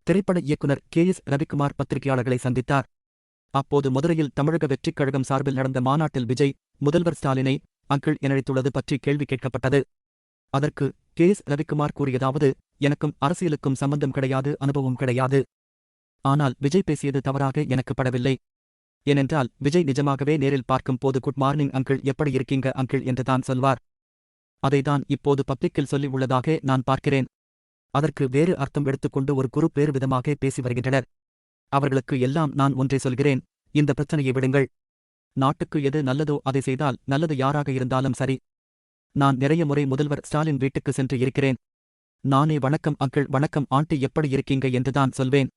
திரைப்பட இயக்குனர் KS ரவிக்குமார் பத்திரிகையாளர்களை சந்தித்தார். அப்போது மதுரையில் தமிழக வெற்றிக் கழகம் சார்பில் நடந்த மாநாட்டில் விஜய், முதல்வர் ஸ்டாலினை அங்கிள் என அழைத்துள்ளது பற்றி கேள்வி கேட்கப்பட்டது. அதற்கு KS ரவிக்குமார் கூறியதாவது, எனக்கும் அரசியலுக்கும் சம்பந்தம் கிடையாது, அனுபவம் கிடையாது. ஆனால் விஜய் பேசியது தவறாக எனக்கு படவில்லை. ஏனென்றால் விஜய் நிஜமாகவே நேரில் பார்க்கும் போது குட் மார்னிங் அங்கிள், எப்படி இருக்கீங்க அங்கிள் என்றுதான் சொல்வார். அதைதான் இப்போது பப்ளிக்கில் சொல்லி உள்ளதாக நான் பார்க்கிறேன். அதற்கு வேறு அர்த்தம் எடுத்துக்கொண்டு ஒரு குரூப் வேறு விதமாக பேசி வருகின்றனர். அவர்களுக்கு எல்லாம் நான் ஒன்றை சொல்கிறேன், இந்த பிரச்சனையை விடுங்கள். நாட்டுக்கு எது நல்லதோ அதை செய்தால் நல்லது, யாராக இருந்தாலும் சரி. நான் நிறைய முறை முதல்வர் ஸ்டாலின் வீட்டுக்கு சென்று இருக்கிறேன். நானே வணக்கம் அங்கிள், வணக்கம் ஆண்டி, எப்படி இருக்கீங்க என்றுதான் சொல்வேன்.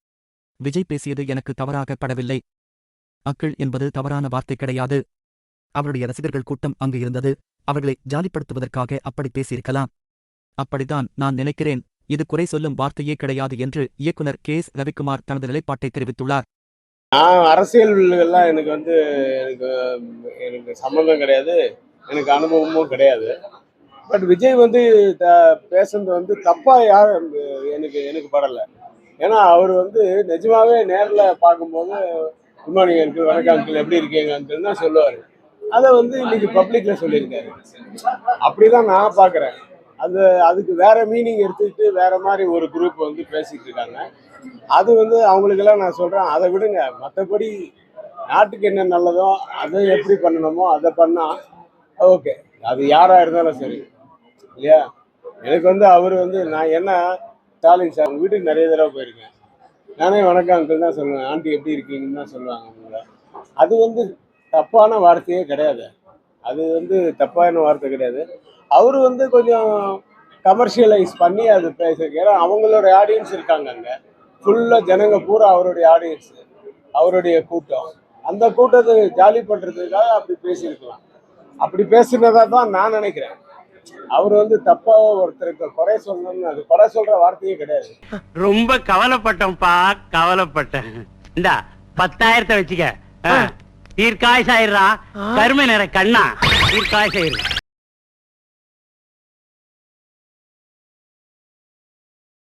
விஜய் பேசியது எனக்கு தவறாக படவில்லை. அங்கிள் என்பது தவறான வார்த்தை கிடையாது. அவருடைய ரசிகர்கள் கூட்டம் அங்கு இருந்தது. அவர்களை ஜாலிப்படுத்துவதற்காக அப்படி பேசியிருக்கலாம். அப்படித்தான் நான் நினைக்கிறேன். இது குறை சொல்லும் வார்த்தையே கிடையாது என்று இயக்குனர் KS ரவிக்குமார் தனது நிலைப்பாட்டை தெரிவித்துள்ளார். அரசியல்லாம் எனக்கு எனக்கு சம்மந்தம் கிடையாது, எனக்கு அனுபவமும் கிடையாது. பட் விஜய் பேசுறது தப்பா யாரும் எனக்கு படலை. ஏன்னா அவர் நிஜமாவே நேரில் பார்க்கும்போது குட் மார்னிங் அங்கிள், வணக்கம் அங்கிள், எப்படி இருக்கீங்க அங்கிள் தான் சொல்லுவார். அதை இன்னைக்கு பப்ளிக்ல சொல்லியிருக்காரு. அப்படிதான் நான் பார்க்குறேன். அதுக்கு வேற மீனிங் எடுத்துக்கிட்டு வேற மாதிரி ஒரு குரூப் பேசிட்டு இருக்காங்க. அது அவங்களுக்கெல்லாம் நான் சொல்றேன், அதை விடுங்க. மற்றபடி நாட்டுக்கு என்ன நல்லதோ அதை எப்படி பண்ணணுமோ அதை பண்ணா ஓகே, அது யாரா இருந்தாலும் சரி இல்லையா. எனக்கு அவர் நான் என்ன ஸ்டாலின் சார் வீட்டுக்கு நிறைய தடவை போயிருக்கேன். நானே வணக்கம் அங்கிள் தான் சொல்லுவேன், ஆண்டி எப்படி இருக்கீங்கன்னு தான் சொல்லுவாங்க அவங்க. அது தப்பான வார்த்தையே கிடையாது. அது தப்பான வார்த்தை கிடையாது. அவரு கொஞ்சம் கமர்ஷியலைஸ் பண்ணி அது பேசுறதுக்கு, ஏன்னா அவங்களோட ஆடியன்ஸ் இருக்காங்க அங்கே ஃபுல்லாக, ஜனங்க பூரா அவருடைய ஆடியன்ஸ், அவருடைய கூட்டம். அந்த கூட்டத்தை ஜாலி பண்ணுறதுக்காக அப்படி பேசியிருக்கலாம். அப்படி பேசுனதா தான் நான் நினைக்கிறேன். அவர் தப்பா ஒருத்தருக்கு குறை சொல்லணும்னு, அது குறை சொல்ற வார்த்தையே கிடையாது. ரொம்ப கவலைப்பட்டோம்ப்பா, கவலைப்பட்டேன். இந்தா 10,000 வச்சுக்க, தீர்க்காய்ச்சாயிரா, கருமை நிற கண்ணா, தீர்க்காய்ச்சாயிரு.